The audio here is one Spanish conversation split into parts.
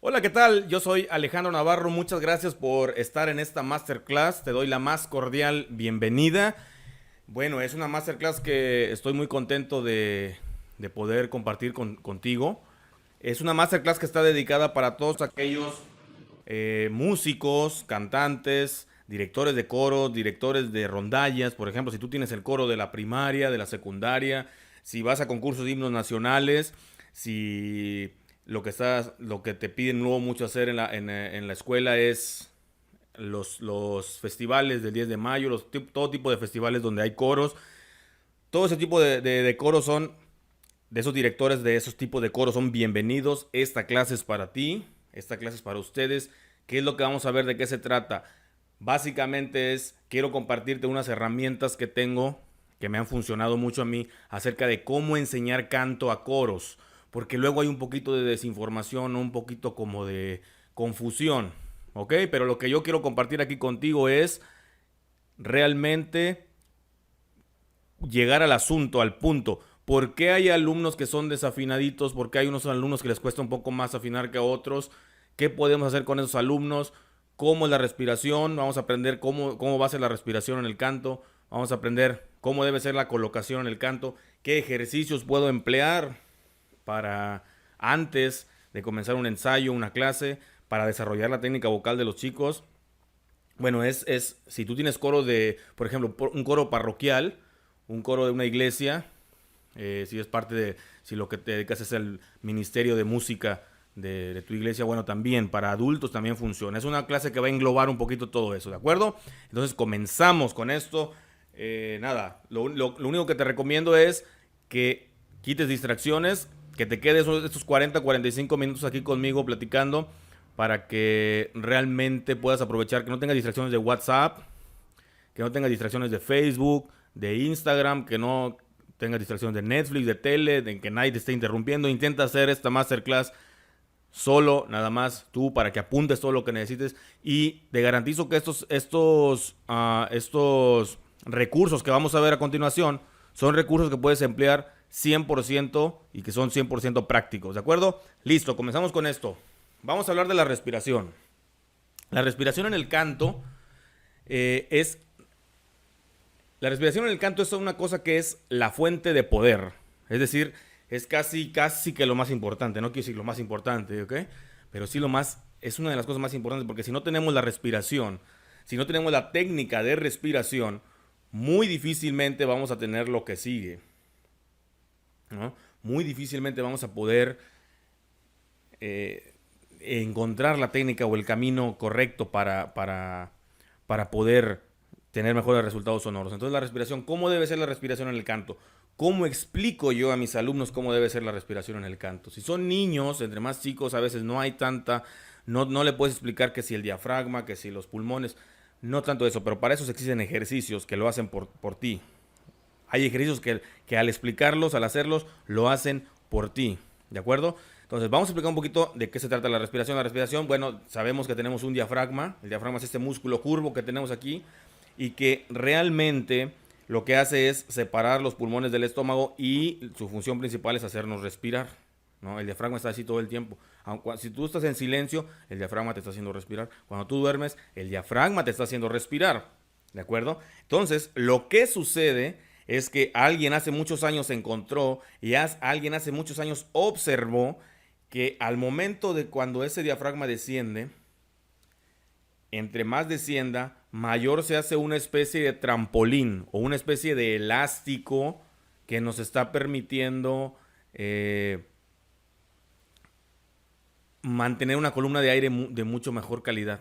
Hola, ¿qué tal? Yo soy Alejandro Navarro. Muchas gracias por estar en esta masterclass. Te doy la más cordial bienvenida. Bueno, es una masterclass que estoy muy contento de poder compartir contigo. Es una masterclass que está dedicada para todos aquellos músicos, cantantes, directores de coro, directores de rondallas. Por ejemplo, si tú tienes el coro de la primaria, de la secundaria, si vas a concursos de himnos nacionales, si lo que te piden luego mucho hacer en la escuela es los festivales del 10 de mayo, todo tipo de festivales donde hay coros. Todo ese tipo de coros son, de esos directores de esos tipos de coros son bienvenidos. Esta clase es para ti, esta clase es para ustedes. ¿Qué es lo que vamos a ver? ¿De qué se trata? Básicamente quiero compartirte unas herramientas que tengo que me han funcionado mucho a mí acerca de cómo enseñar canto a coros. Porque luego hay un poquito de desinformación, un poquito como de confusión. ¿Ok? Pero lo que yo quiero compartir aquí contigo es realmente llegar al asunto, al punto. ¿Por qué hay alumnos que son desafinaditos? ¿Por qué hay unos alumnos que les cuesta un poco más afinar que a otros? ¿Qué podemos hacer con esos alumnos? ¿Cómo es la respiración? Vamos a aprender cómo va a ser la respiración en el canto. Vamos a aprender cómo debe ser la colocación en el canto. ¿Qué ejercicios puedo emplear para antes de comenzar un ensayo, una clase, para desarrollar la técnica vocal de los chicos? Bueno, si tú tienes coro por ejemplo, un coro parroquial, un coro de una iglesia, si es si lo que te dedicas es el ministerio de música de tu iglesia, bueno, también para adultos también funciona. Es una clase que va a englobar un poquito todo eso, ¿de acuerdo? Entonces comenzamos con esto. Nada, lo único que te recomiendo es que quites distracciones, que te quedes estos 45 minutos aquí conmigo platicando para que realmente puedas aprovechar, que no tengas distracciones de WhatsApp, que no tengas distracciones de Facebook, de Instagram, que no tengas distracciones de Netflix, de tele, de que nadie te esté interrumpiendo. Intenta hacer esta masterclass solo, nada más tú, para que apuntes todo lo que necesites. Y te garantizo que estos recursos que vamos a ver a continuación son recursos que puedes emplear 100% y que son 100% prácticos, ¿de acuerdo? Listo, comenzamos con esto. Vamos a hablar de la respiración. La respiración en el canto es La respiración en el canto es una cosa que es la fuente de poder. Es decir, es casi que lo más importante. No quiero decir lo más importante, ¿ok? Pero sí es una de las cosas más importantes porque si no tenemos la respiración, si no tenemos la técnica de respiración, muy difícilmente vamos a tener lo que sigue, ¿no? Muy difícilmente vamos a poder eh, encontrar la técnica o el camino correcto para poder tener mejores resultados sonoros. Entonces la respiración, ¿cómo debe ser la respiración en el canto? ¿Cómo explico yo a mis alumnos cómo debe ser la respiración en el canto? Si son niños, entre más chicos, a veces no hay no le puedes explicar que si el diafragma, que si los pulmones, no tanto eso, pero para eso existen ejercicios que lo hacen por ti. Hay ejercicios que al explicarlos, al hacerlos, lo hacen por ti. ¿De acuerdo? Entonces, vamos a explicar un poquito de qué se trata la respiración. La respiración, bueno, sabemos que tenemos un diafragma. El diafragma es este músculo curvo que tenemos aquí y que realmente lo que hace es separar los pulmones del estómago y su función principal es hacernos respirar, ¿no? El diafragma está así todo el tiempo. Si tú estás en silencio, el diafragma te está haciendo respirar. Cuando tú duermes, el diafragma te está haciendo respirar. ¿De acuerdo? Entonces, lo que sucede es que alguien hace muchos años encontró y alguien hace muchos años observó que al momento de cuando ese diafragma desciende, entre más descienda, mayor se hace una especie de trampolín o una especie de elástico que nos está permitiendo mantener una columna de aire de mucho mejor calidad.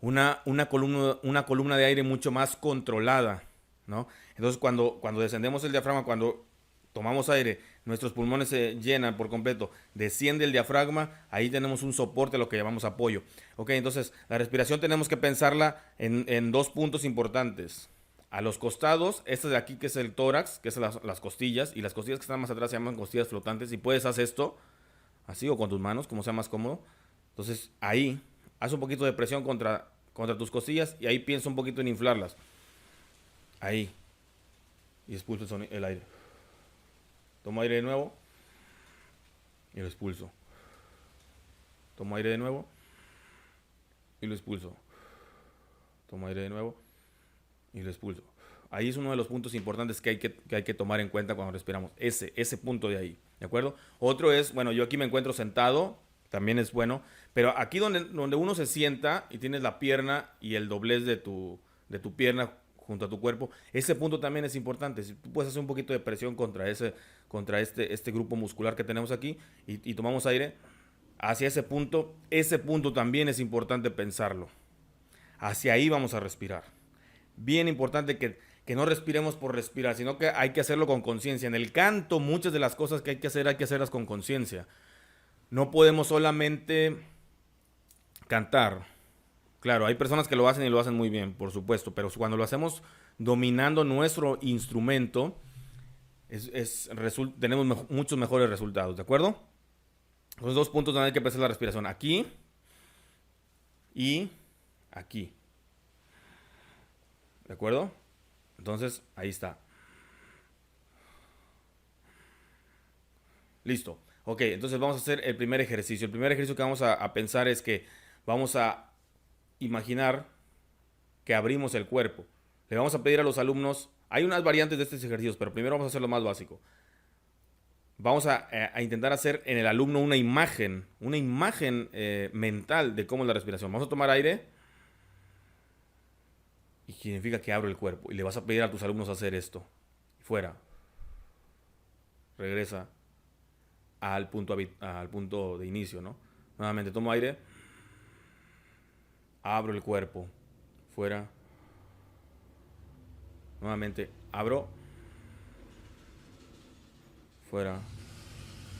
Una columna de aire mucho más controlada, ¿no? Entonces, cuando descendemos el diafragma, cuando tomamos aire, nuestros pulmones se llenan por completo, desciende el diafragma, ahí tenemos un soporte, lo que llamamos apoyo. Ok, entonces la respiración tenemos que pensarla en dos puntos importantes. A los costados, este de aquí que es el tórax, que es las costillas, y las costillas que están más atrás se llaman costillas flotantes, y puedes hacer esto así o con tus manos, como sea más cómodo. Entonces ahí, haz un poquito de presión contra tus costillas y ahí piensa un poquito en inflarlas. Ahí. Y expulso el aire. Tomo aire de nuevo y lo expulso. Tomo aire de nuevo y lo expulso. Tomo aire de nuevo y lo expulso. Ahí es uno de los puntos importantes que hay que tomar en cuenta cuando respiramos. Ese punto de ahí, ¿de acuerdo? Otro es, bueno, yo aquí me encuentro sentado, también es bueno, pero aquí donde uno se sienta y tienes la pierna y el doblez de tu pierna junto a tu cuerpo, ese punto también es importante. Si tú puedes hacer un poquito de presión contra este grupo muscular que tenemos aquí y tomamos aire hacia ese punto también es importante pensarlo. Hacia ahí vamos a respirar. Bien importante que no respiremos por respirar, sino que hay que hacerlo con conciencia. En el canto, muchas de las cosas que hay que hacerlas con conciencia. No podemos solamente cantar. Claro, hay personas que lo hacen y lo hacen muy bien, por supuesto, pero cuando lo hacemos dominando nuestro instrumento, tenemos muchos mejores resultados, ¿de acuerdo? Los dos puntos donde hay que empezar la respiración, aquí y aquí. ¿De acuerdo? Entonces, ahí está. Listo. Ok, entonces vamos a hacer el primer ejercicio. El primer ejercicio que vamos a pensar es que vamos a imaginar que abrimos el cuerpo. Le vamos a pedir a los alumnos, hay unas variantes de estos ejercicios, pero primero vamos a hacer lo más básico. Vamos a intentar hacer en el alumno una imagen mental de cómo es la respiración. Vamos a tomar aire y significa que abro el cuerpo. Y le vas a pedir a tus alumnos hacer esto. Fuera. Regresa al punto de inicio, ¿no? Nuevamente tomo aire. Abro el cuerpo. Fuera. Nuevamente abro. Fuera.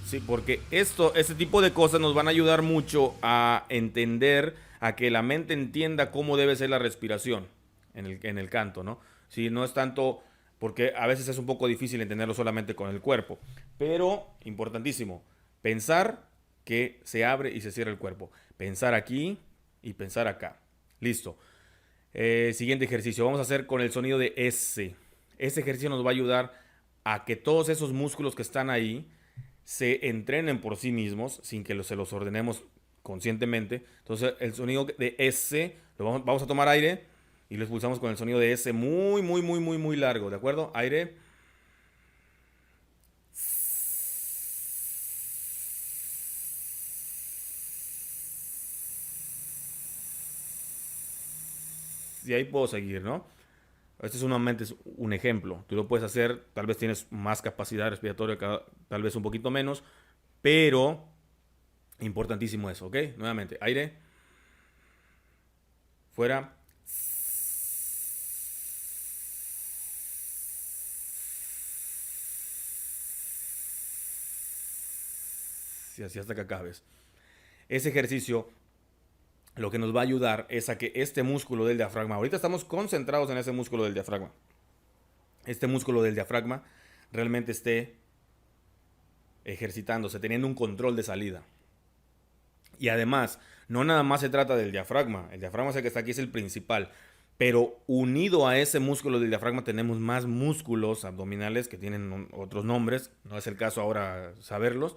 Sí, porque este tipo de cosas nos van a ayudar mucho a entender, a que la mente entienda cómo debe ser la respiración en el canto, ¿no? Si no es tanto, porque a veces es un poco difícil entenderlo solamente con el cuerpo, pero importantísimo, pensar que se abre y se cierra el cuerpo, pensar aquí y pensar acá. Listo. Siguiente ejercicio, vamos a hacer con el sonido de S. Este ejercicio nos va a ayudar a que todos esos músculos que están ahí se entrenen por sí mismos sin que se los ordenemos conscientemente. Entonces el sonido de S, vamos a tomar aire y lo expulsamos con el sonido de S muy, muy, muy, muy, muy largo, ¿de acuerdo? Aire. Y ahí puedo seguir, ¿no? Este es solamente un ejemplo. Tú lo puedes hacer, tal vez tienes más capacidad respiratoria, tal vez un poquito menos, pero importantísimo eso, ¿ok? Nuevamente, aire. Fuera. Y así hasta que acabes. Ese ejercicio lo que nos va a ayudar es a que este músculo del diafragma, ahorita estamos concentrados en ese músculo del diafragma, este músculo del diafragma realmente esté ejercitándose, teniendo un control de salida. Y además, no nada más se trata del diafragma, el diafragma es el que está aquí, es el principal, pero unido a ese músculo del diafragma tenemos más músculos abdominales que tienen otros nombres, no es el caso ahora saberlos,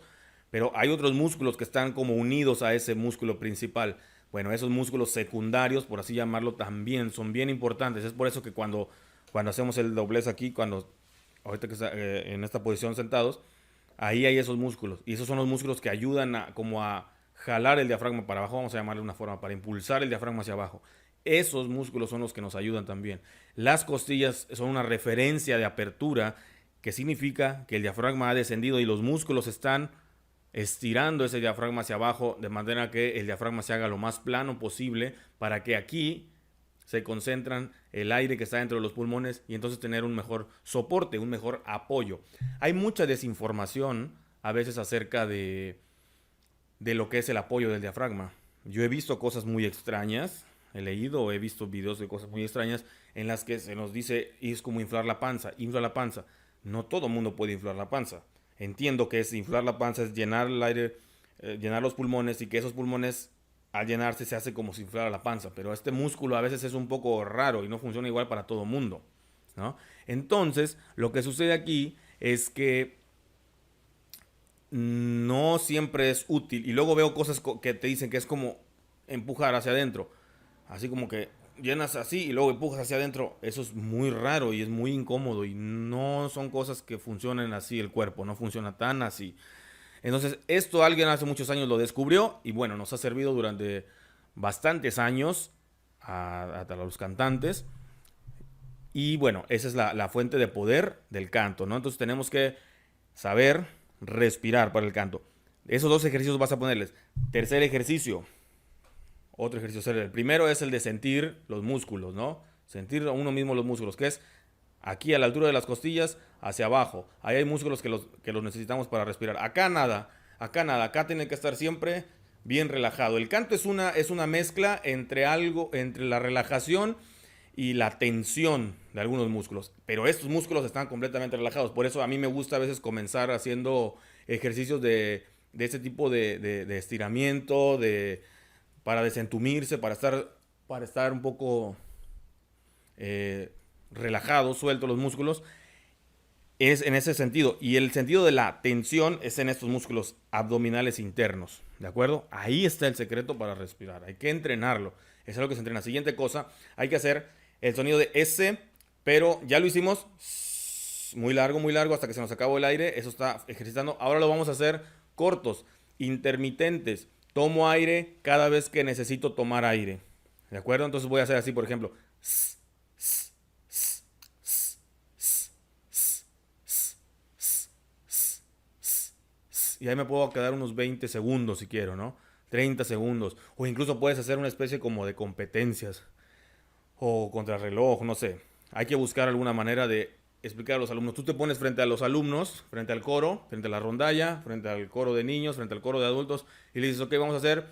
pero hay otros músculos que están como unidos a ese músculo principal. Bueno, esos músculos secundarios, por así llamarlo, también son bien importantes. Es por eso que cuando hacemos el doblez aquí, ahorita que está en esta posición sentados, ahí hay esos músculos. Y esos son los músculos que ayudan como a jalar el diafragma para abajo, vamos a llamarle una forma, para impulsar el diafragma hacia abajo. Esos músculos son los que nos ayudan también. Las costillas son una referencia de apertura, que significa que el diafragma ha descendido y los músculos están estirando ese diafragma hacia abajo, de manera que el diafragma se haga lo más plano posible, para que aquí se concentran el aire que está dentro de los pulmones y entonces tener un mejor soporte, un mejor apoyo. Hay mucha desinformación a veces acerca de lo que es el apoyo del diafragma. Yo he visto cosas muy extrañas, he visto videos de cosas muy extrañas en las que se nos dice, es como infla la panza. No todo el mundo puede inflar la panza. Entiendo que inflar la panza es llenar el aire, llenar los pulmones, y que esos pulmones al llenarse se hace como si inflara la panza, pero este músculo a veces es un poco raro y no funciona igual para todo mundo, ¿no? Entonces, lo que sucede aquí es que no siempre es útil. Y luego veo cosas que te dicen que es como empujar hacia adentro. Así como que llenas así y luego empujas hacia adentro. Eso es muy raro y es muy incómodo. Y no son cosas que funcionen así el cuerpo. No funciona tan así. Entonces, esto alguien hace muchos años lo descubrió. Y bueno, nos ha servido durante bastantes años a los cantantes. Y bueno, esa es la fuente de poder del canto, ¿no? Entonces tenemos que saber respirar para el canto. Esos dos ejercicios vas a ponerles. Tercer ejercicio, otro ejercicio. El primero es el de sentir los músculos, ¿no? Sentir a uno mismo los músculos, que es aquí a la altura de las costillas, hacia abajo. Ahí hay músculos que los necesitamos para respirar. Acá nada, acá nada. Acá tiene que estar siempre bien relajado. El canto es una mezcla entre algo, entre la relajación y la tensión de algunos músculos. Pero estos músculos están completamente relajados. Por eso a mí me gusta a veces comenzar haciendo ejercicios de ese tipo de estiramiento, para desentumirse, para estar un poco eh, relajados, sueltos los músculos. Es en ese sentido. Y el sentido de la tensión es en estos músculos abdominales internos. ¿De acuerdo? Ahí está el secreto para respirar. Hay que entrenarlo. Eso es lo que se entrena. Siguiente cosa, hay que hacer el sonido de S, pero ya lo hicimos muy largo hasta que se nos acabó el aire. Eso está ejercitando. Ahora lo vamos a hacer cortos, intermitentes. Tomo aire cada vez que necesito tomar aire. ¿De acuerdo? Entonces voy a hacer así, por ejemplo. Y ahí me puedo quedar unos 20 segundos si quiero, ¿no? 30 segundos. O incluso puedes hacer una especie como de competencias. O contrarreloj, no sé. Hay que buscar alguna manera de explicar a los alumnos. Tú te pones frente a los alumnos, frente al coro, frente a la rondalla, frente al coro de niños, frente al coro de adultos, y le dices, ok, vamos a hacer...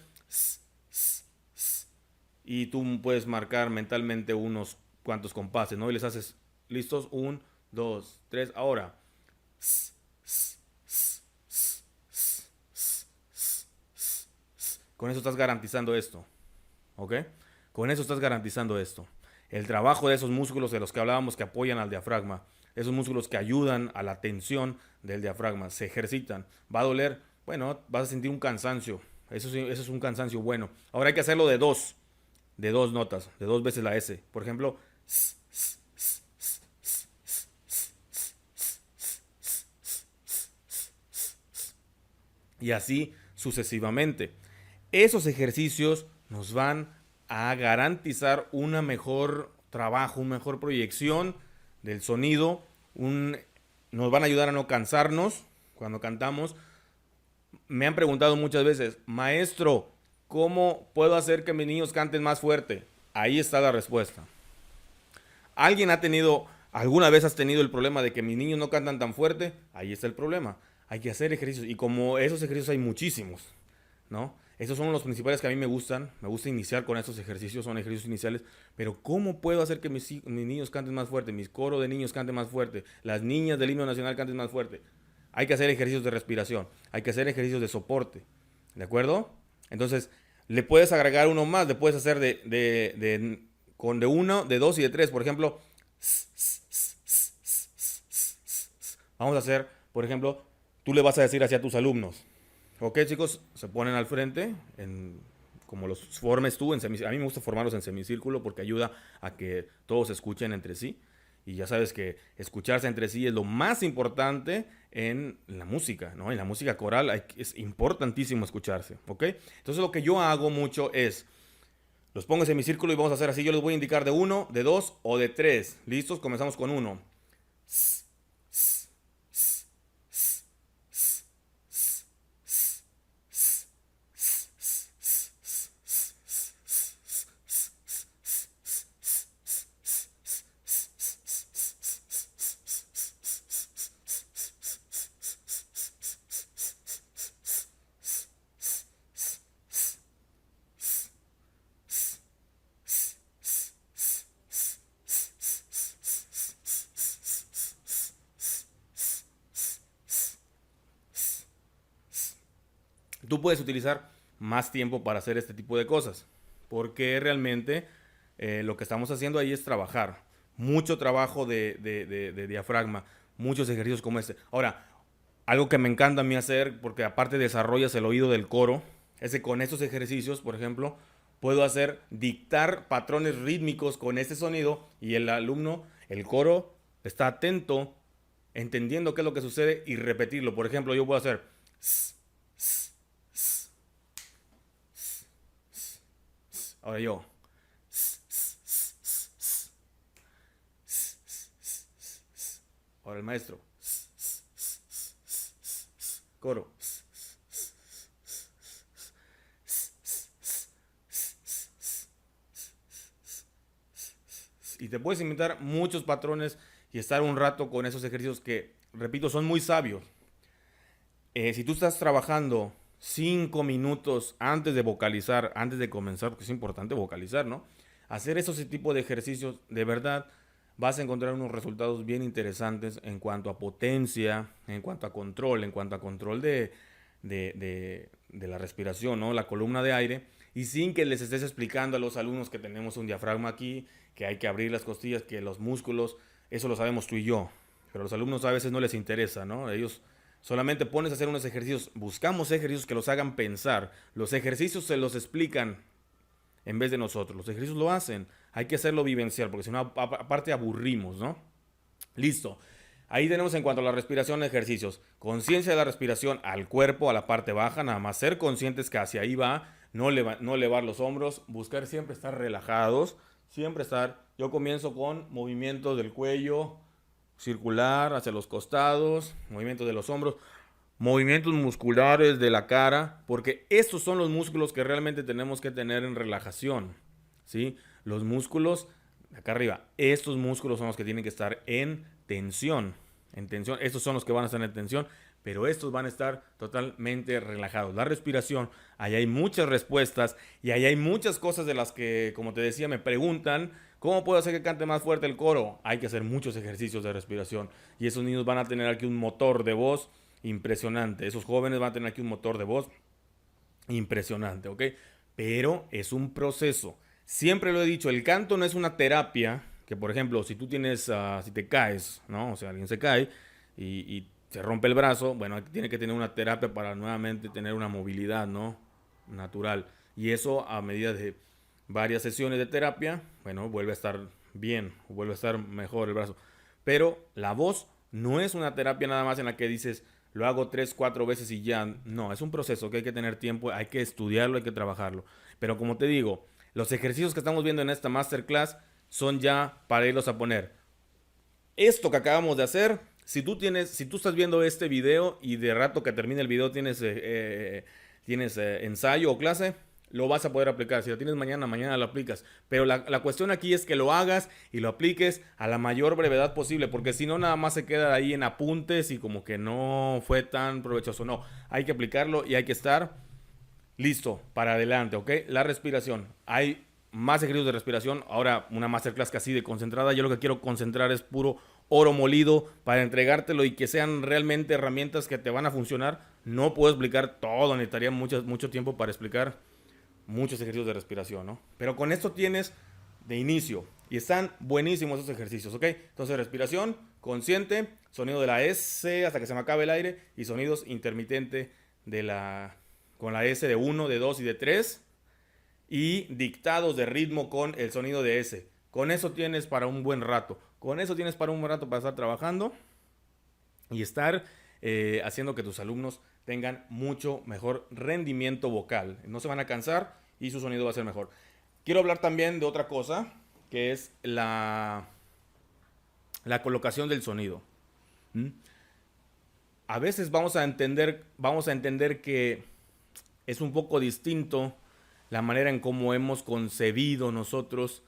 Y tú puedes marcar mentalmente unos cuantos compases, ¿no? Y les haces, listos, un, dos, tres, ahora. Con eso estás garantizando esto, ¿ok? Con eso estás garantizando esto. El trabajo de esos músculos de los que hablábamos que apoyan al diafragma, esos músculos que ayudan a la tensión del diafragma, se ejercitan. Va a doler, bueno, vas a sentir un cansancio. Eso es un cansancio bueno. Ahora hay que hacerlo de dos notas, de dos veces la S. Por ejemplo, y así sucesivamente. Esos ejercicios nos van a garantizar una mejor trabajo, una mejor proyección del sonido, nos van a ayudar a no cansarnos cuando cantamos. Me han preguntado muchas veces, maestro, ¿cómo puedo hacer que mis niños canten más fuerte? Ahí está la respuesta. ¿Alguna vez has tenido el problema de que mis niños no cantan tan fuerte? Ahí está el problema. Hay que hacer ejercicios. Y como esos ejercicios hay muchísimos, ¿no? Esos son los principales que a mí me gustan. Me gusta iniciar con estos ejercicios, son ejercicios iniciales. Pero ¿cómo puedo hacer que mis niños canten más fuerte? Mis coros de niños canten más fuerte. Las niñas del himno nacional canten más fuerte. Hay que hacer ejercicios de respiración. Hay que hacer ejercicios de soporte. ¿De acuerdo? Entonces, le puedes agregar uno más. Le puedes hacer con de uno, de dos y de tres. Por ejemplo, vamos a hacer, por ejemplo, tú le vas a decir hacia tus alumnos. Ok, chicos, se ponen al frente, como los formes tú, a mí me gusta formarlos en semicírculo porque ayuda a que todos se escuchen entre sí. Y ya sabes que escucharse entre sí es lo más importante en la música, ¿no? En la música coral es importantísimo escucharse, ¿ok? Entonces lo que yo hago mucho es, los pongo en semicírculo y vamos a hacer así. Yo les voy a indicar de uno, de dos o de tres. ¿Listos? Comenzamos con uno. Tú puedes utilizar más tiempo para hacer este tipo de cosas, porque realmente lo que estamos haciendo ahí es trabajar, mucho trabajo de diafragma, muchos ejercicios como este. Ahora, Algo que me encanta a mí hacer, porque aparte desarrollas el oído del coro, es que con estos ejercicios, por ejemplo, puedo hacer dictar patrones rítmicos con este sonido y el alumno, el coro, está atento, entendiendo qué es lo que sucede y repetirlo. Por ejemplo, yo puedo hacer... Ahora yo... Ahora el maestro. Coro. Y te puedes inventar muchos patrones y estar un rato con esos ejercicios que, repito, son muy sabios. Si tú estás trabajando 5 minutos antes de vocalizar, antes de comenzar, porque es importante vocalizar, ¿no? Hacer esos tipos de ejercicios, de verdad, vas a encontrar unos resultados bien interesantes en cuanto a potencia, en cuanto a control de la respiración, ¿no? La columna de aire, y sin que les estés explicando a los alumnos que tenemos un diafragma aquí, que hay que abrir las costillas, que los músculos, eso lo sabemos tú y yo, pero a los alumnos a veces no les interesa, ¿no? Ellos solamente pones a hacer unos ejercicios, buscamos ejercicios que los hagan pensar, los ejercicios se los explican en vez de nosotros, los ejercicios lo hacen, hay que hacerlo vivencial, porque si no, aparte aburrimos, ¿no? Listo. Ahí tenemos en cuanto a la respiración ejercicios. Conciencia de la respiración al cuerpo, a la parte baja, nada más ser conscientes que hacia ahí va, no elevar los hombros, buscar siempre estar relajados, siempre estar. Yo comienzo con movimientos del cuello circular hacia los costados, movimientos de los hombros, movimientos musculares de la cara, porque estos son los músculos que realmente tenemos que tener en relajación, ¿sí? Los músculos de acá arriba, estos músculos son los que tienen que estar en tensión, estos son los que van a estar en tensión, pero estos van a estar totalmente relajados. La respiración, ahí hay muchas respuestas y ahí hay muchas cosas de las que, como te decía, me preguntan, ¿cómo puedo hacer que cante más fuerte el coro? Hay que hacer muchos ejercicios de respiración y esos niños van a tener aquí un motor de voz impresionante. Esos jóvenes van a tener aquí un motor de voz impresionante, ¿ok? Pero es un proceso. Siempre lo he dicho, el canto no es una terapia, que por ejemplo, si tú tienes, si te caes, ¿no? O sea, alguien se cae y se rompe el brazo, bueno, tiene que tener una terapia para nuevamente tener una movilidad, ¿no? Natural. Y eso a medida de varias sesiones de terapia, bueno, vuelve a estar bien, vuelve a estar mejor el brazo. Pero la voz no es una terapia nada más en la que dices, lo hago 3, 4 veces y ya. No, es un proceso que hay que tener tiempo, hay que estudiarlo, hay que trabajarlo. Pero como te digo, los ejercicios que estamos viendo en esta masterclass son ya para irlos a poner. Esto que acabamos de hacer, si tú estás viendo este video y de rato que termine el video tienes ensayo o clase, lo vas a poder aplicar. Si lo tienes mañana, mañana lo aplicas. Pero la cuestión aquí es que lo hagas y lo apliques a la mayor brevedad posible, porque si no, nada más se queda ahí en apuntes y como que no fue tan provechoso. No, hay que aplicarlo y hay que estar listo para adelante, ¿ok? La respiración. Hay más ejercicios de respiración. Ahora una masterclass casi de concentrada. Yo lo que quiero concentrar es puro oro molido para entregártelo y que sean realmente herramientas que te van a funcionar. No puedo explicar todo, necesitaría mucho tiempo para explicar muchos ejercicios de respiración, ¿no? Pero con esto tienes de inicio y están buenísimos esos ejercicios, ¿ok? Entonces respiración consciente, sonido de la S hasta que se me acabe el aire y sonidos intermitente de con la S de 1, de 2 y de 3 y dictados de ritmo con el sonido de S. Con eso tienes para un buen rato. Con eso tienes para un buen rato para estar trabajando y estar haciendo que tus alumnos tengan mucho mejor rendimiento vocal. No se van a cansar y su sonido va a ser mejor. Quiero hablar también de otra cosa, que es la colocación del sonido. ¿Mm? A veces vamos a entender que es un poco distinto la manera en cómo hemos concebido nosotros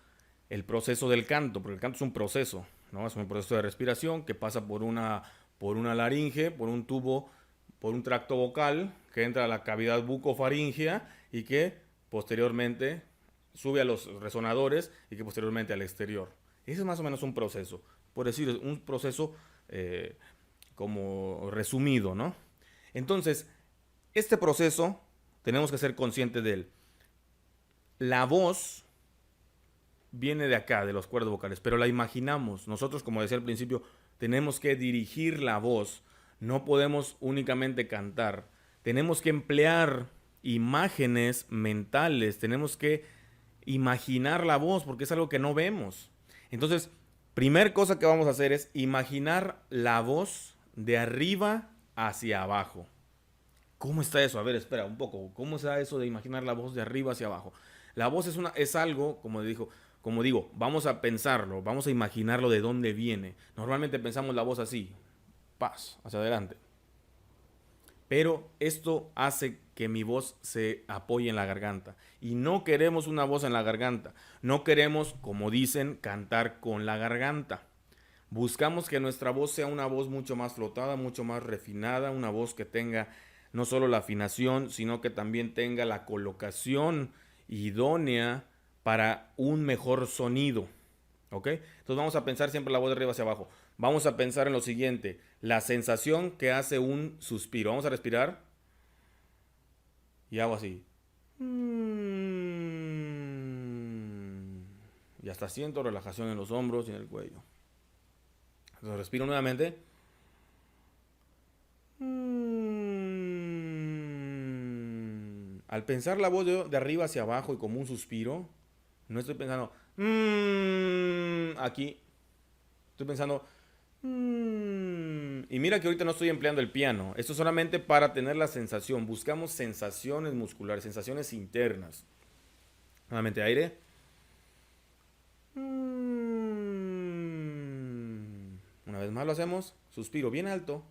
el proceso del canto, porque el canto es un proceso, ¿no? Es un proceso de respiración que pasa por una laringe, por un tubo, por un tracto vocal que entra a la cavidad bucofaringea y que posteriormente sube a los resonadores y que posteriormente al exterior. Ese es más o menos un proceso, por decir, un proceso como resumido, ¿no? Entonces, este proceso tenemos que ser conscientes de él. La voz viene de acá, de los cuerdas vocales, pero la imaginamos. Nosotros, como decía al principio, tenemos que dirigir la voz. No podemos únicamente cantar. Tenemos que emplear imágenes mentales. Tenemos que imaginar la voz porque es algo que no vemos. Entonces, primer cosa que vamos a hacer es imaginar la voz de arriba hacia abajo. ¿Cómo está eso? A ver, espera un poco. ¿Cómo está eso de imaginar la voz de arriba hacia abajo? La voz es algo, como digo, vamos a pensarlo, vamos a imaginarlo de dónde viene. Normalmente pensamos la voz así, paz, hacia adelante. Pero esto hace que mi voz se apoye en la garganta. Y no queremos una voz en la garganta. No queremos, como dicen, cantar con la garganta. Buscamos que nuestra voz sea una voz mucho más flotada, mucho más refinada, una voz que tenga no solo la afinación, sino que también tenga la colocación idónea para un mejor sonido. ¿Ok? Entonces vamos a pensar siempre la voz de arriba hacia abajo. Vamos a pensar en lo siguiente, la sensación que hace un suspiro. Vamos a respirar y hago así. Y hasta siento relajación en los hombros y en el cuello. Entonces respiro nuevamente. Al pensar la voz de arriba hacia abajo y como un suspiro, no estoy pensando aquí. Estoy pensando y mira que ahorita no estoy empleando el piano. Esto es solamente para tener la sensación. Buscamos sensaciones musculares, sensaciones internas. Nuevamente aire. Una vez más lo hacemos. Suspiro bien alto.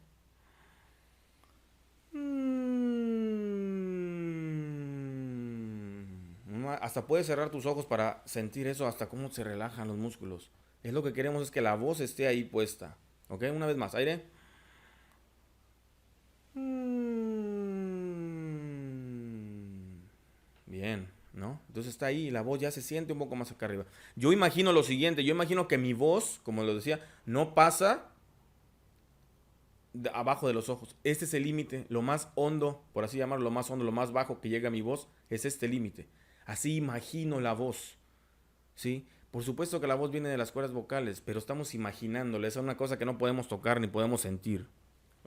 Hasta puedes cerrar tus ojos para sentir eso, hasta cómo se relajan los músculos. Es lo que queremos, es que la voz esté ahí puesta. ¿Ok? Una vez más, aire. Bien, ¿no? Entonces está ahí, la voz ya se siente un poco más acá arriba. Yo imagino lo siguiente, yo imagino que mi voz, como lo decía, no pasa abajo de los ojos. Este es el límite, lo más hondo, por así llamarlo, lo más hondo, lo más bajo que llega a mi voz, es este límite. Así imagino la voz, ¿sí? Por supuesto que la voz viene de las cuerdas vocales, pero estamos imaginándola. Esa es una cosa que no podemos tocar ni podemos sentir.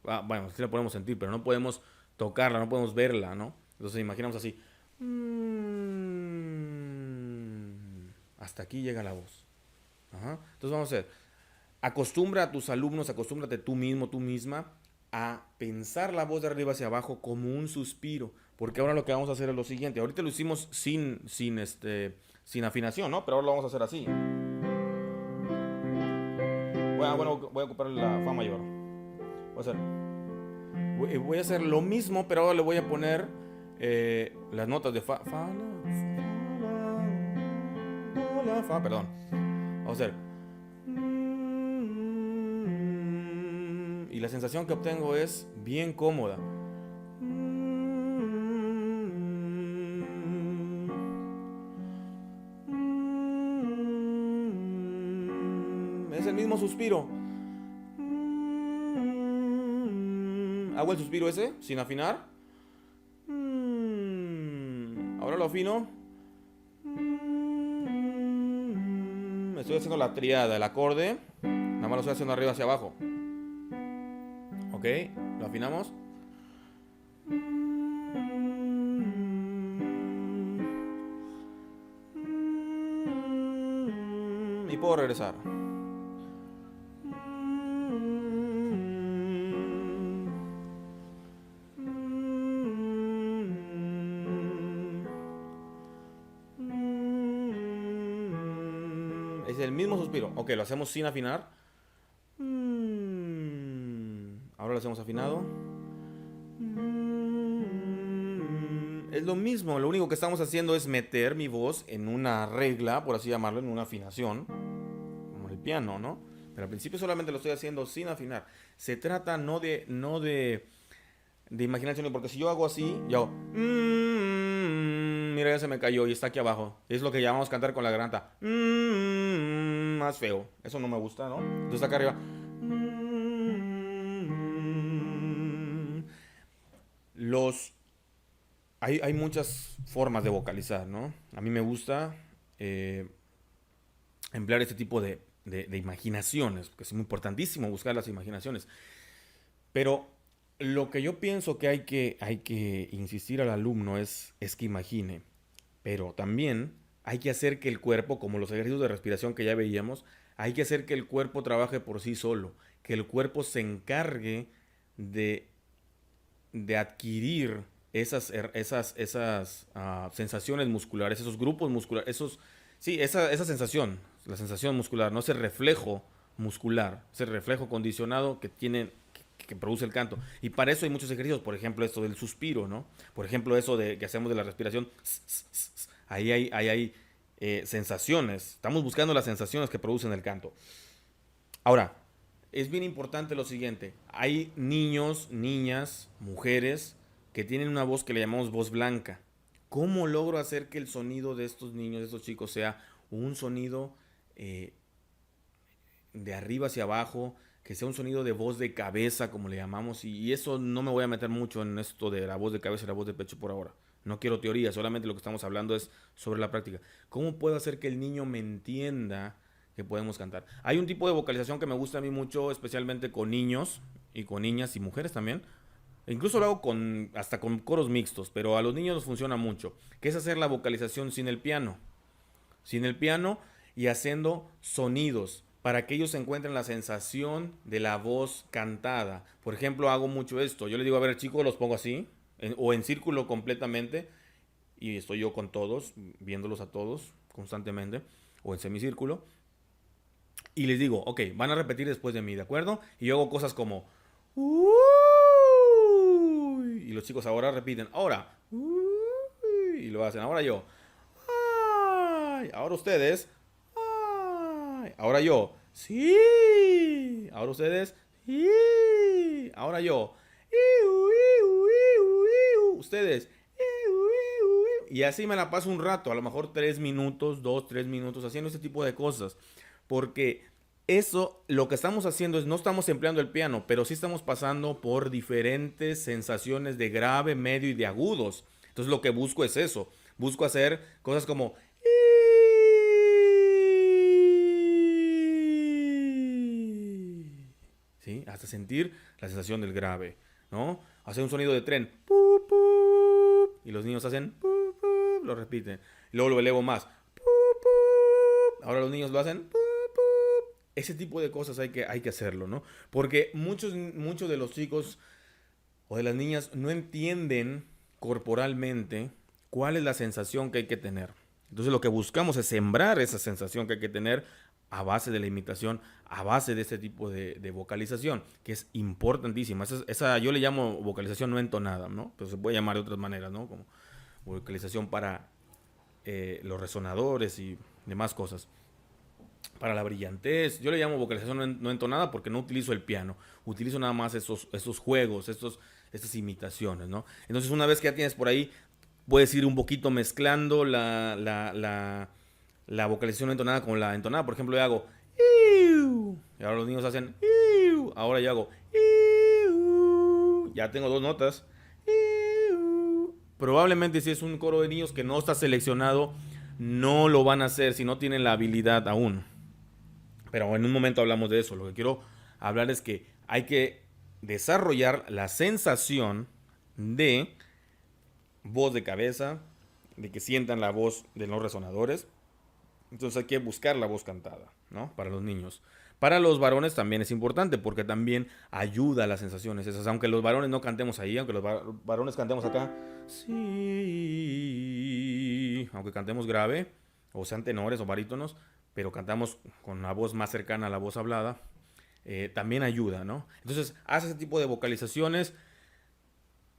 Bueno, sí la podemos sentir, pero no podemos tocarla, no podemos verla, ¿no? Entonces imaginamos así. Hasta aquí llega la voz. Ajá. Entonces vamos a hacer. Acostumbra a tus alumnos, acostúmbrate tú mismo, tú misma, a pensar la voz de arriba hacia abajo como un suspiro. Porque ahora lo que vamos a hacer es lo siguiente. Ahorita lo hicimos sin afinación, ¿no? Pero ahora lo vamos a hacer así. Voy a ocupar la fa mayor. Voy a hacer lo mismo, pero ahora le voy a poner las notas de fa, la, fa, perdón. Vamos a hacer. Y la sensación que obtengo es bien cómoda. Es el mismo suspiro. Hago el suspiro ese sin afinar. Ahora lo afino. Estoy haciendo la triada, el acorde. Nada más lo estoy haciendo arriba hacia abajo. Ok, lo afinamos. Y puedo regresar. Es el mismo suspiro. Ok, lo hacemos sin afinar. Ahora lo hacemos afinado. Es lo mismo, lo único que estamos haciendo es meter mi voz en una regla, por así llamarlo, en una afinación, como el piano, ¿no? Pero al principio solamente lo estoy haciendo sin afinar. Se trata no de imaginación, porque si yo hago así, yo hago, mira, ya se me cayó y está aquí abajo. Es lo que llamamos cantar con la garganta. Más feo. Eso no me gusta, ¿no? Entonces acá arriba. Los hay muchas formas de vocalizar, ¿no? A mí me gusta emplear este tipo de imaginaciones, porque es muy importantísimo buscar las imaginaciones. Pero lo que yo pienso que hay que insistir al alumno es que imagine, pero también hay que hacer que el cuerpo, como los ejercicios de respiración que ya veíamos, hay que hacer que el cuerpo trabaje por sí solo, que el cuerpo se encargue de, de adquirir esas sensaciones musculares, esos grupos musculares, sí, esa sensación, la sensación muscular, no ese reflejo muscular, ese reflejo condicionado que produce el canto. Y para eso hay muchos ejercicios, por ejemplo, esto del suspiro, ¿no? Por ejemplo, eso que hacemos de la respiración. Ahí hay sensaciones. Estamos buscando las sensaciones que producen el canto. Ahora, es bien importante lo siguiente. Hay niños, niñas, mujeres que tienen una voz que le llamamos voz blanca. ¿Cómo logro hacer que el sonido de estos niños, de estos chicos, sea un sonido eh, de arriba hacia abajo, que sea un sonido de voz de cabeza, como le llamamos? Y eso no me voy a meter mucho en esto de la voz de cabeza y la voz de pecho por ahora. No quiero teoría, solamente lo que estamos hablando es sobre la práctica. ¿Cómo puedo hacer que el niño me entienda que podemos cantar? Hay un tipo de vocalización que me gusta a mí mucho, especialmente con niños y con niñas y mujeres también. E incluso lo hago hasta con coros mixtos, pero a los niños nos funciona mucho, que es hacer la vocalización sin el piano. Sin el piano y haciendo sonidos para que ellos encuentren la sensación de la voz cantada. Por ejemplo, hago mucho esto. Yo le digo, a ver, chicos, los pongo así, o en círculo completamente, y estoy yo con todos, viéndolos a todos constantemente, o en semicírculo, y les digo, ok, van a repetir después de mí, ¿de acuerdo? Y yo hago cosas como, "Uy", y los chicos ahora repiten, ahora, "Uy", y lo hacen, ahora yo, "Ay", ahora ustedes, "Ay", ahora yo, sí, ahora ustedes, sí, ahora yo, "Iu, iu, iu, iu", ustedes, "Iu, iu, iu", y así me la paso un rato, a lo mejor 3 minutos, 2, 3 minutos, haciendo este tipo de cosas, porque eso, lo que estamos haciendo es, no estamos empleando el piano, pero sí estamos pasando por diferentes sensaciones de grave, medio y de agudos. Entonces lo que busco es eso. Busco hacer cosas como... ¿Sí? Hasta sentir la sensación del grave, ¿no? Hacer un sonido de tren. Y los niños hacen... Lo repiten. Y luego lo elevo más. Ahora los niños lo hacen... Ese tipo de cosas hay que hacerlo, ¿no? Porque muchos de los chicos o de las niñas no entienden corporalmente cuál es la sensación que hay que tener. Entonces lo que buscamos es sembrar esa sensación que hay que tener a base de la imitación, a base de este tipo de vocalización, que es importantísima. Esa yo le llamo vocalización no entonada, ¿no? Pero se puede llamar de otras maneras, ¿no? Como vocalización para los resonadores y demás cosas. Para la brillantez, yo le llamo vocalización no entonada porque no utilizo el piano, utilizo nada más esos juegos, estas imitaciones, ¿no? Entonces una vez que ya tienes por ahí, puedes ir un poquito mezclando la vocalización no entonada con la entonada. Por ejemplo, yo hago "Iu", y ahora los niños hacen "Iu", ahora yo hago "Iu", ya tengo dos notas. "Iu". Probablemente si es un coro de niños que no está seleccionado, no lo van a hacer si no tienen la habilidad aún. Pero en un momento hablamos de eso. Lo que quiero hablar es que hay que desarrollar la sensación de voz de cabeza, de que sientan la voz de los resonadores. Entonces hay que buscar la voz cantada, ¿no? Para los niños. Para los varones también es importante porque también ayuda a las sensaciones esas. Aunque los varones no cantemos ahí, aunque los varones cantemos acá, sí, aunque cantemos grave, o sean tenores o barítonos, pero cantamos con una voz más cercana a la voz hablada, también ayuda, ¿no? Entonces, haz ese tipo de vocalizaciones.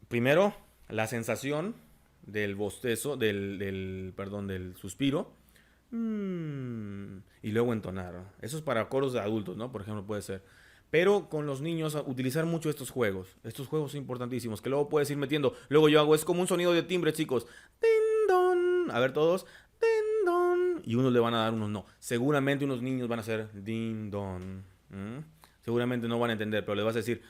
Primero, la sensación del bostezo, perdón, del suspiro. Y luego entonar. Eso es para coros de adultos, ¿no? Por ejemplo, puede ser. Pero con los niños, utilizar mucho estos juegos. Estos juegos son importantísimos. Que luego puedes ir metiendo. Luego yo hago, es como un sonido de timbre, chicos. Din, don. A ver, todos. Din, don. Y unos le van a dar, unos no. Seguramente unos niños van a hacer din, don. Seguramente no van a entender, pero les vas a decir,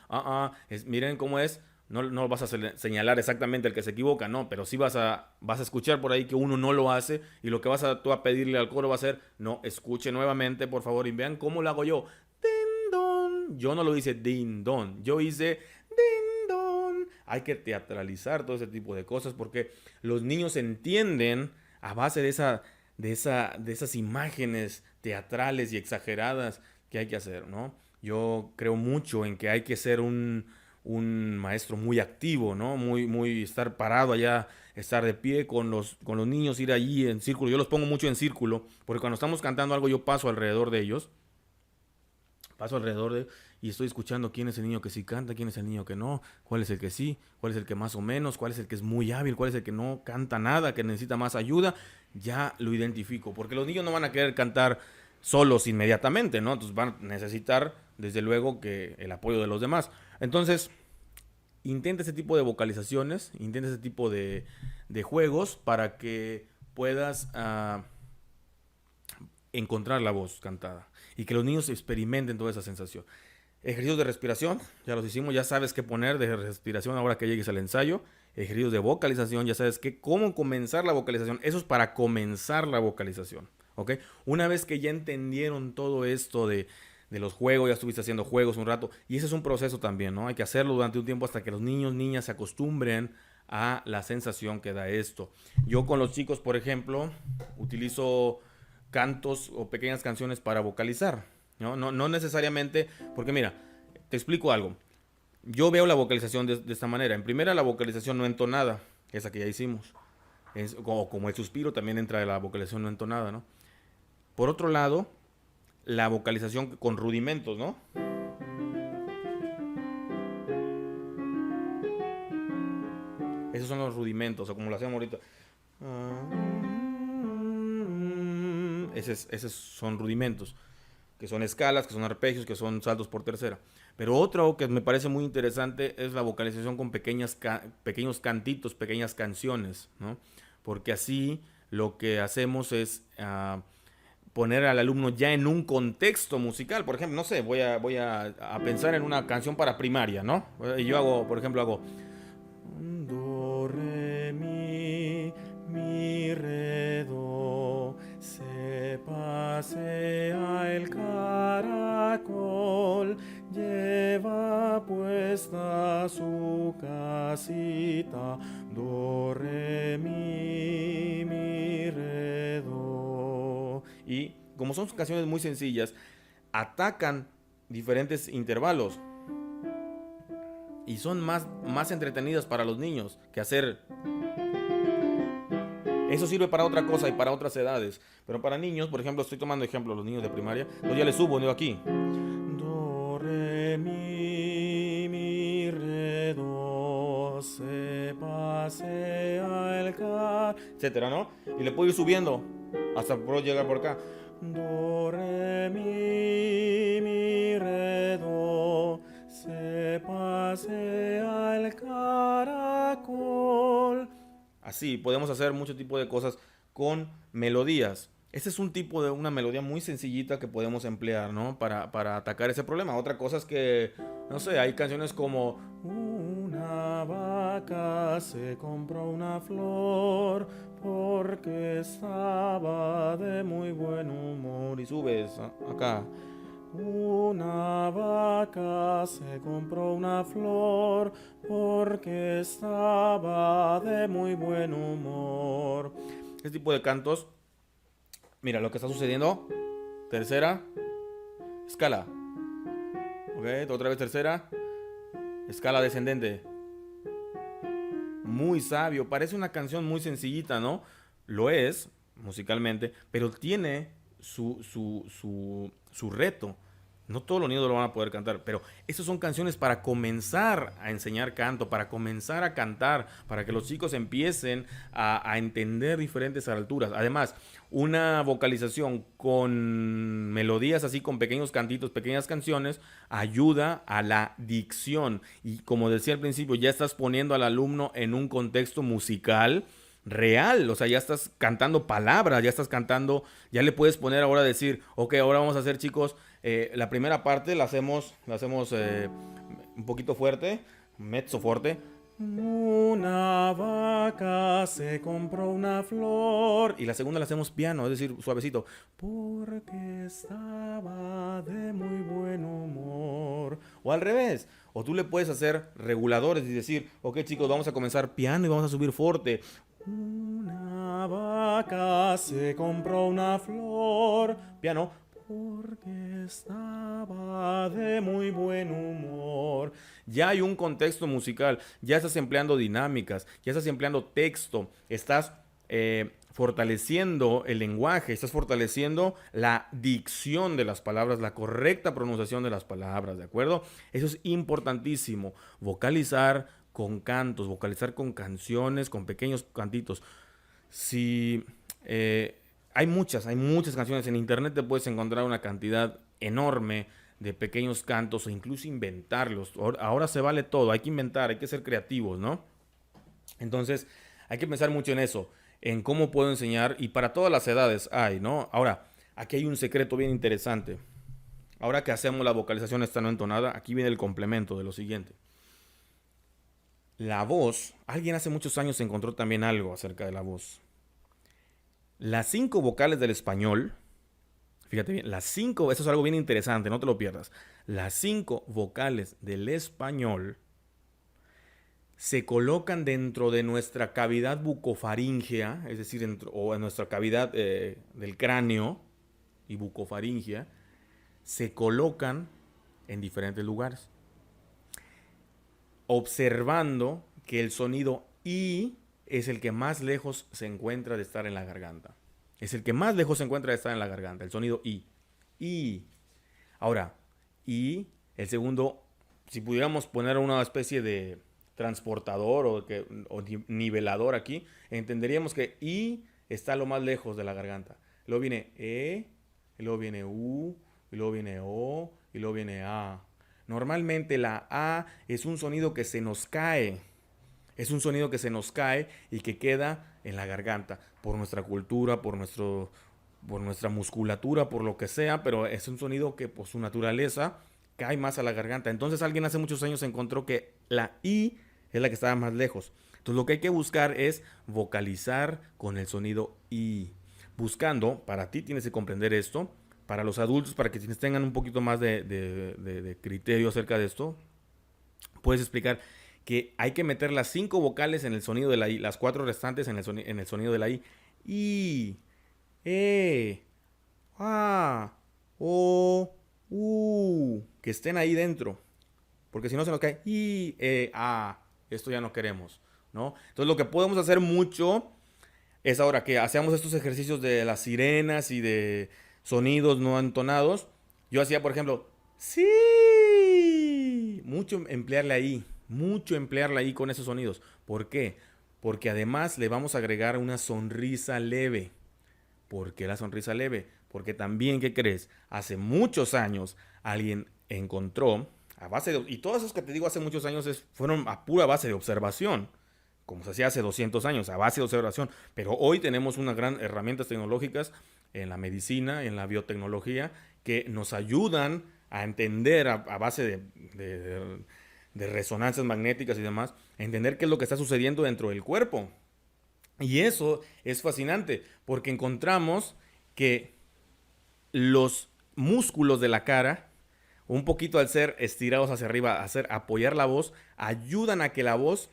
miren cómo es. No, no vas a señalar exactamente el que se equivoca, no, pero sí vas a escuchar por ahí que uno no lo hace y lo que tú a pedirle al coro va a ser, no, escuche nuevamente, por favor, y vean cómo lo hago yo. Din, don. don, yo no lo hice din don, yo hice din don. Hay que teatralizar todo ese tipo de cosas porque los niños entienden a base de esas imágenes teatrales y exageradas que hay que hacer, ¿no? Yo creo mucho en que hay que ser un maestro muy activo, ¿no? Muy estar parado allá, estar de pie con los niños, ir allí en círculo. Yo los pongo mucho en círculo, porque cuando estamos cantando algo yo paso alrededor de y estoy escuchando quién es el niño que sí canta, quién es el niño que no, cuál es el que sí, cuál es el que más o menos, cuál es el que es muy hábil, cuál es el que no canta nada, que necesita más ayuda, ya lo identifico, porque los niños no van a querer cantar solos inmediatamente, ¿no? Entonces van a necesitar, desde luego, que el apoyo de los demás. Entonces, intenta ese tipo de vocalizaciones, intenta ese tipo de juegos para que puedas encontrar la voz cantada y que los niños experimenten toda esa sensación. Ejercicios de respiración, ya los hicimos, ya sabes qué poner de respiración ahora que llegues al ensayo. Ejercicios de vocalización, ya sabes cómo comenzar la vocalización. Eso es para comenzar la vocalización, ¿ok? Una vez que ya entendieron todo esto de los juegos, ya estuviste haciendo juegos un rato, y ese es un proceso también, ¿no? Hay que hacerlo durante un tiempo hasta que los niños, niñas se acostumbren a la sensación que da esto. Yo con los chicos, por ejemplo, utilizo cantos o pequeñas canciones para vocalizar, ¿no? No necesariamente, porque mira, te explico algo. Yo veo la vocalización de esta manera. En primera, la vocalización no entonada, esa que ya hicimos. Como el suspiro también entra de la vocalización no entonada, ¿no? Por otro lado, la vocalización con rudimentos, ¿no? Esos son los rudimentos, o como lo hacemos ahorita. Esos son rudimentos, que son escalas, que son arpegios, que son saltos por tercera. Pero otro que me parece muy interesante es la vocalización con pequeños cantitos, pequeñas canciones, ¿no? Porque así lo que hacemos es poner al alumno ya en un contexto musical. Por ejemplo, no sé, voy a pensar en una canción para primaria, ¿no? Y yo hago, por ejemplo, hago do, re, mi, re, do, se pasea el caracol, lleva puesta su casita, do, re, mi, re, do. Y como son canciones muy sencillas, atacan diferentes intervalos y son más entretenidas para los niños que hacer. Eso sirve para otra cosa y para otras edades. Pero para niños, por ejemplo, estoy tomando ejemplo los niños de primaria, pues ya les subo, ¿no? Aquí. Do, re, mi, re, do, se pasea el car, etcétera, ¿no? Y le puedo ir subiendo hasta puedo llegar por acá. Do, re, mi, re, do, se pasea el caracol. Así, podemos hacer mucho tipo de cosas con melodías. Este es un tipo de una melodía muy sencillita que podemos emplear, ¿no? Para atacar ese problema. Otra cosa es que, no sé, hay canciones como una vaca se compró una flor porque estaba de muy buen humor. Y subes acá. Una vaca se compró una flor porque estaba de muy buen humor. Este tipo de cantos, mira lo que está sucediendo. Tercera, escala. Ok, otra vez tercera, escala descendente. Muy sabio, parece una canción muy sencillita, ¿no? Lo es, musicalmente, pero tiene su reto. No todos los niños lo van a poder cantar, pero estas son canciones para comenzar a enseñar canto, para comenzar a cantar, para que los chicos empiecen a entender diferentes alturas. Además, una vocalización con melodías así, con pequeños cantitos, pequeñas canciones, ayuda a la dicción. Y como decía al principio, ya estás poniendo al alumno en un contexto musical real, o sea, ya estás cantando palabras, ya estás cantando, ya le puedes poner ahora decir, ok, ahora vamos a hacer, chicos, la primera parte la hacemos un poquito fuerte, mezzo fuerte, Una vaca se compró una flor. Y la segunda la hacemos piano, es decir, suavecito. Porque estaba de muy buen humor. O al revés. O tú le puedes hacer reguladores y decir, ok chicos, vamos a comenzar piano y vamos a subir fuerte. Una vaca se compró una flor. Piano. Porque estaba de muy buen humor. Ya hay un contexto musical, ya estás empleando dinámicas, ya estás empleando texto, estás fortaleciendo el lenguaje, estás fortaleciendo la dicción de las palabras, la correcta pronunciación de las palabras, ¿de acuerdo? Eso es importantísimo. Vocalizar con cantos, vocalizar con canciones, con pequeños cantitos. Si hay muchas canciones en internet, te puedes encontrar una cantidad enorme de pequeños cantos o incluso inventarlos. Ahora se vale todo, hay que inventar, hay que ser creativos, ¿no? Entonces, hay que pensar mucho en eso, en cómo puedo enseñar y para todas las edades hay, ¿no? Ahora, aquí hay un secreto bien interesante. Ahora que hacemos la vocalización esta no entonada, aquí viene el complemento de lo siguiente. La voz, alguien hace muchos años encontró también algo acerca de la voz. Las 5 vocales del español, fíjate bien, las 5, eso es algo bien interesante, no te lo pierdas. Las 5 vocales del español se colocan dentro de nuestra cavidad bucofaríngea, es decir, o en nuestra cavidad del cráneo y bucofaríngea, se colocan en diferentes lugares. Observando que el sonido I es el que más lejos se encuentra de estar en la garganta. Es el que más lejos se encuentra de estar en la garganta, el sonido I. I. Ahora, I, el segundo, si pudiéramos poner una especie de transportador o nivelador aquí, entenderíamos que I está lo más lejos de la garganta. Luego viene E, y luego viene U, y luego viene O, y luego viene A. Normalmente la A es un sonido que se nos cae. Es un sonido que se nos cae y que queda en la garganta. Por nuestra cultura, por nuestra musculatura, por lo que sea. Pero es un sonido que por su naturaleza cae más a la garganta. Entonces alguien hace muchos años encontró que la I es la que estaba más lejos. Entonces lo que hay que buscar es vocalizar con el sonido I. Buscando, para ti tienes que comprender esto. Para los adultos, para que tengan un poquito más de criterio acerca de esto, puedes explicar que hay que meter las 5 vocales en el sonido de la I, las 4 restantes en el sonido de la I. I, E, A, O, U, que estén ahí dentro. Porque si no se nos cae I, E, A. Esto ya no queremos, ¿no? Entonces lo que podemos hacer mucho es ahora que hacemos estos ejercicios de las sirenas y de sonidos no entonados. Yo hacía, por ejemplo, sí. Mucho emplearla ahí con esos sonidos. ¿Por qué? Porque además le vamos a agregar una sonrisa leve. ¿Por qué la sonrisa leve? Porque también, ¿qué crees? Hace muchos años alguien encontró, y todos esos que te digo hace muchos años fueron a pura base de observación, como se hacía hace 200 años, a base de observación. Pero hoy tenemos unas gran herramientas tecnológicas en la medicina, en la biotecnología, que nos ayudan a entender a base de resonancias magnéticas y demás, a entender qué es lo que está sucediendo dentro del cuerpo. Y eso es fascinante, porque encontramos que los músculos de la cara, un poquito al ser estirados hacia arriba, apoyar la voz, ayudan a que la voz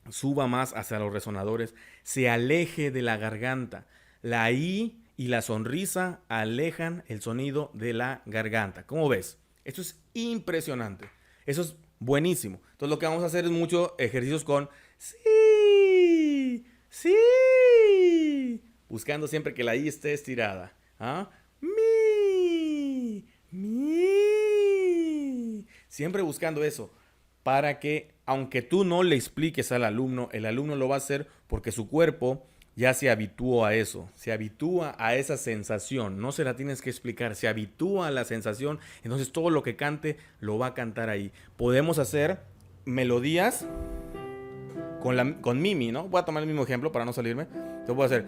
suba más hacia los resonadores, se aleje de la garganta. La I y la sonrisa alejan el sonido de la garganta. ¿Cómo ves? Esto es impresionante. Eso es buenísimo. Entonces lo que vamos a hacer es muchos ejercicios con sí, sí, buscando siempre que la I esté estirada. ¿Ah? Mi. Siempre buscando eso para que, aunque tú no le expliques al alumno, el alumno lo va a hacer porque su cuerpo ya se habitúa a eso, se habitúa a esa sensación, no se la tienes que explicar, se habitúa a la sensación, entonces todo lo que cante lo va a cantar ahí. Podemos hacer melodías con Mimi, ¿no? Voy a tomar el mismo ejemplo para no salirme. Entonces voy a hacer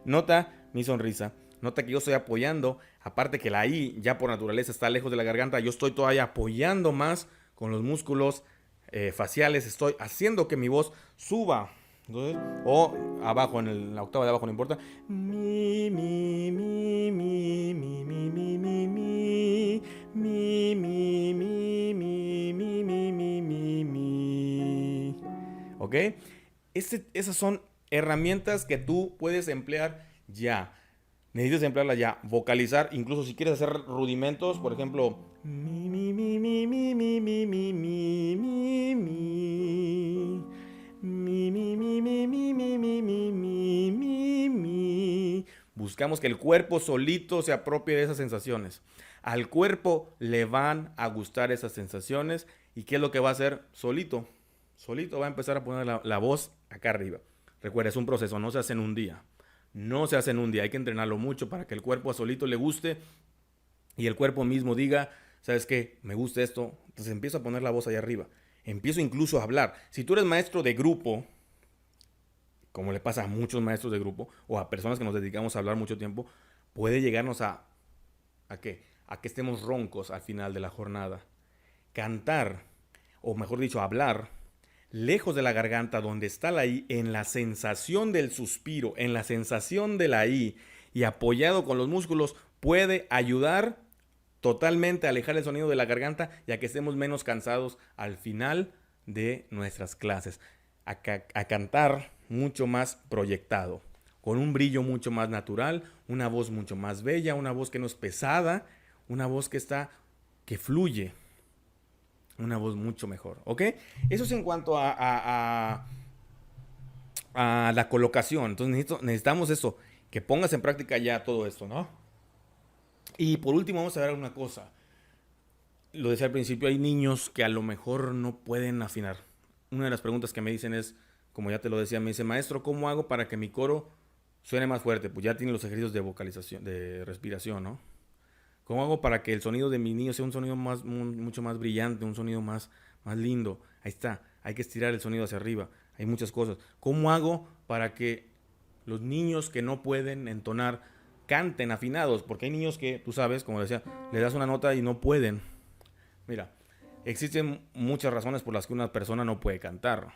nota mi sonrisa. Nota que yo estoy apoyando, aparte que la I ya por naturaleza está lejos de la garganta, yo estoy todavía apoyando más con los músculos faciales, estoy haciendo que mi voz suba. Entonces, o abajo, la octava de abajo, no importa. Mi, mi, mi, mi, mi, mi, mi, mi, mi, mi, mi, mi, mi, mi, mi, mi, mi, mi. ¿Ok? Esas son herramientas que tú puedes emplear ya. Necesitas emplearla ya. Vocalizar, incluso si quieres hacer rudimentos, por ejemplo, mi, mi, mi, mi, mi, mi, mi, mi, mi, mi, mi. Mi, mi, mi, mi, mi, mi, mi, mi, mi, mi, mi. Buscamos que el cuerpo solito se apropie de esas sensaciones. Al cuerpo le van a gustar esas sensaciones. ¿Y qué es lo que va a hacer? Solito. Solito va a empezar a poner la voz acá arriba. Recuerda, es un proceso, no se hace en un día. No se hace en un día, hay que entrenarlo mucho para que el cuerpo a solito le guste y el cuerpo mismo diga, ¿sabes qué? Me gusta esto. Entonces empiezo a poner la voz allá arriba. Empiezo incluso a hablar. Si tú eres maestro de grupo, como le pasa a muchos maestros de grupo o a personas que nos dedicamos a hablar mucho tiempo, puede llegarnos ¿a qué? A que estemos roncos al final de la jornada. Cantar, o mejor dicho, hablar, lejos de la garganta, donde está la I, en la sensación del suspiro, en la sensación de la I, y apoyado con los músculos, puede ayudar totalmente a alejar el sonido de la garganta y a que estemos menos cansados al final de nuestras clases. A cantar mucho más proyectado, con un brillo mucho más natural, una voz mucho más bella, una voz que no es pesada, una voz que fluye, una voz mucho mejor, ¿ok? Eso es en cuanto a la colocación. Entonces necesitamos eso, que pongas en práctica ya todo esto, ¿no? Y por último vamos a ver una cosa. Lo decía al principio, hay niños que a lo mejor no pueden afinar. Una de las preguntas que me dicen es, como ya te lo decía, me dice, maestro, ¿cómo hago para que mi coro suene más fuerte? Pues ya tiene los ejercicios de vocalización, de respiración, ¿no? ¿Cómo hago para que el sonido de mi niño sea un sonido mucho más brillante, un sonido más lindo? Ahí está, hay que estirar el sonido hacia arriba. Hay muchas cosas. ¿Cómo hago para que los niños que no pueden entonar canten afinados? Porque hay niños que, tú sabes, como decía, le das una nota y no pueden. Mira, existen muchas razones por las que una persona no puede cantar.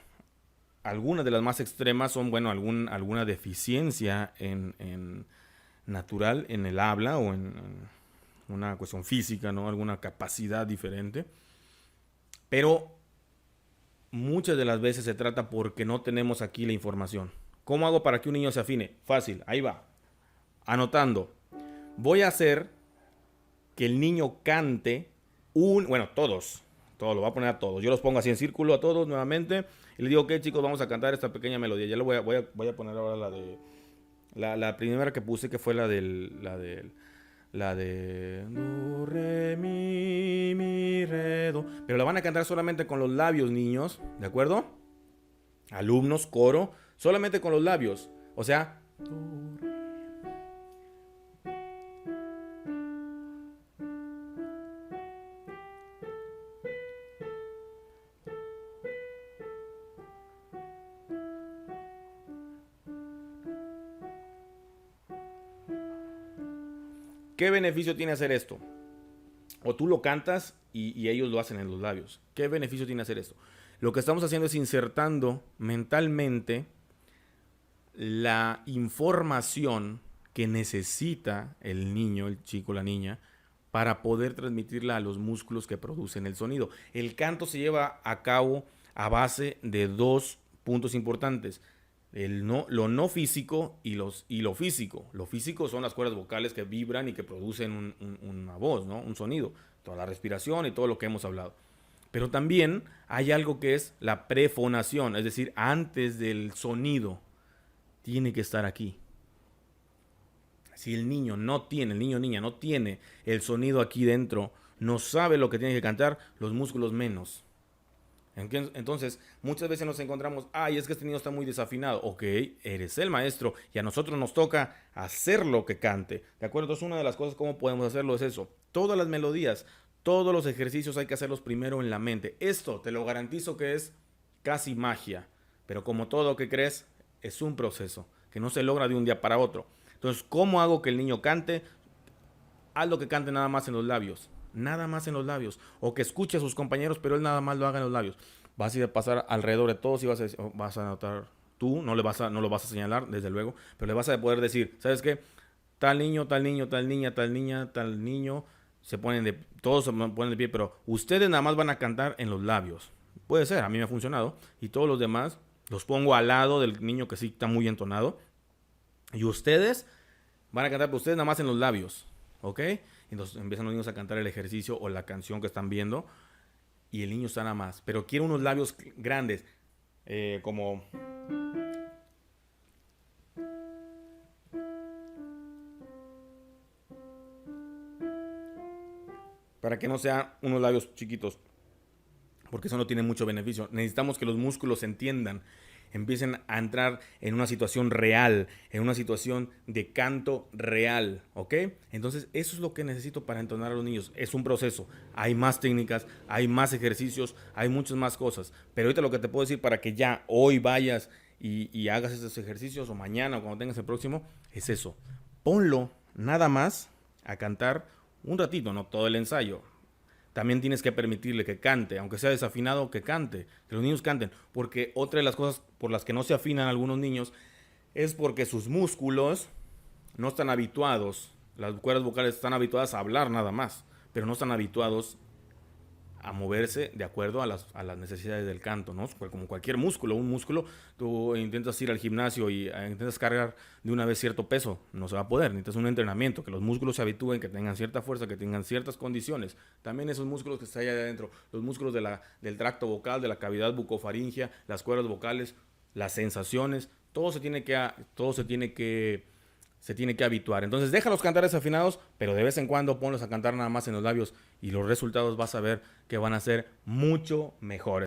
Algunas de las más extremas son, bueno, alguna deficiencia en natural en el habla o en una cuestión física, ¿no? Alguna capacidad diferente. Pero muchas de las veces se trata porque no tenemos aquí la información. ¿Cómo hago para que un niño se afine? Fácil, ahí va. Anotando. Voy a hacer que el niño cante bueno, todos lo voy a poner a todos. Yo los pongo así en círculo a todos nuevamente. Y les digo, ok chicos, vamos a cantar esta pequeña melodía. Ya lo voy a poner ahora la primera que puse, que fue la de do, re, mi, re, do. Pero la van a cantar solamente con los labios, niños. ¿De acuerdo? Alumnos, coro, solamente con los labios. O sea, do, re. ¿Qué beneficio tiene hacer esto? O tú lo cantas y ellos lo hacen en los labios. ¿Qué beneficio tiene hacer esto? Lo que estamos haciendo es insertando mentalmente la información que necesita el niño, el chico, la niña, para poder transmitirla a los músculos que producen el sonido. El canto se lleva a cabo a base de dos puntos importantes. Lo no físico y lo físico. Lo físico son las cuerdas vocales que vibran y que producen una voz, ¿no? Un sonido. Toda la respiración y todo lo que hemos hablado. Pero también hay algo que es la prefonación, es decir, antes del sonido tiene que estar aquí. Si el niño o niña no tiene el sonido aquí dentro, no sabe lo que tiene que cantar, los músculos menos. Entonces, muchas veces nos encontramos, ay, es que este niño está muy desafinado. Ok, eres el maestro y a nosotros nos toca hacerlo que cante. ¿De acuerdo? Entonces, una de las cosas cómo podemos hacerlo es eso. Todas las melodías, todos los ejercicios hay que hacerlos primero en la mente. Esto te lo garantizo que es casi magia. Pero como todo que crees, es un proceso que no se logra de un día para otro. Entonces, ¿cómo hago que el niño cante? Haz lo que cante nada más en los labios. Nada más en los labios. O que escuche a sus compañeros, pero él nada más lo haga en los labios. Vas a ir a pasar alrededor de todos y vas a notar tú, no lo vas a señalar, desde luego, pero le vas a poder decir, ¿sabes qué? Tal niño, tal niño, tal niña, tal niña, tal niño, todos se ponen de pie, pero ustedes nada más van a cantar en los labios. Puede ser, a mí me ha funcionado. Y todos los demás los pongo al lado del niño que sí está muy entonado. Y ustedes van a cantar, pero ustedes nada más en los labios. ¿Ok? Entonces empiezan los niños a cantar el ejercicio o la canción que están viendo. Y el niño está nada más. Pero quiere unos labios grandes. Como... Para que no sean unos labios chiquitos. Porque eso no tiene mucho beneficio. Necesitamos que los músculos se entiendan, empiecen a entrar en una situación real, en una situación de canto real, ¿ok? Entonces eso es lo que necesito para entonar a los niños. Es un proceso, hay más técnicas, hay más ejercicios, hay muchas más cosas. Pero ahorita lo que te puedo decir para que ya hoy vayas y hagas esos ejercicios o mañana o cuando tengas el próximo, es eso. Ponlo nada más a cantar un ratito, no todo el ensayo. También tienes que permitirle que cante, aunque sea desafinado, que cante, que los niños canten, porque otra de las cosas por las que no se afinan algunos niños es porque sus músculos no están habituados, las cuerdas vocales están habituadas a hablar nada más, pero no están habituados a moverse de acuerdo a las necesidades del canto, ¿no? Como cualquier músculo, un músculo, tú intentas ir al gimnasio y intentas cargar de una vez cierto peso, no se va a poder, necesitas un entrenamiento, que los músculos se habitúen, que tengan cierta fuerza, que tengan ciertas condiciones. También esos músculos que están allá adentro, los músculos del tracto vocal, de la cavidad bucofaringea, las cuerdas vocales, las sensaciones, todo se tiene que habituar. Entonces déjalos cantar desafinados, pero de vez en cuando ponlos a cantar nada más en los labios y los resultados vas a ver que van a ser mucho mejores.